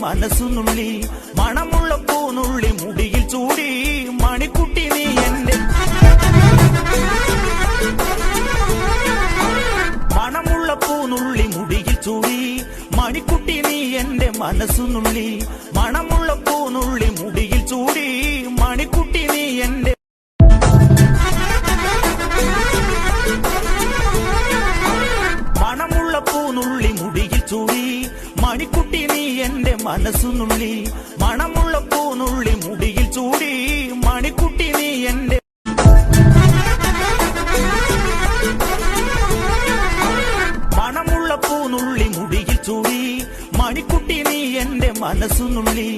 മനസ്സുനുള്ളി മണമുള്ള പൂനുള്ളി മുടിയിൽ ചൂടി മണിക്കുട്ടി നീ എന്റെ മണമുള്ള പൂനുള്ളി മുടിയിൽ ചൂടി മണിക്കുട്ടി നീ എന്റെ മനസ്സുനുള്ളി മണമുള്ള പൂനുള്ളി മുടിയിൽ ചൂടി മണിക്കുട്ടി നീ എന്റെ മണമുള്ള പൂനുള്ളി മുടിയിൽ ചൂടി മണിക്കുട്ടി നീ എന്റെ മനസ്സുനുള്ളി മണമുള്ള പൂനുള്ളി മുടിയിൽ ചൂടി മണിക്കുട്ടി നീ എന്റെ മണമുള്ള പൂനുള്ളി മുടിയിൽ ചൂടി മണിക്കുട്ടി നീ എന്റെ മനസ്സുനുള്ളി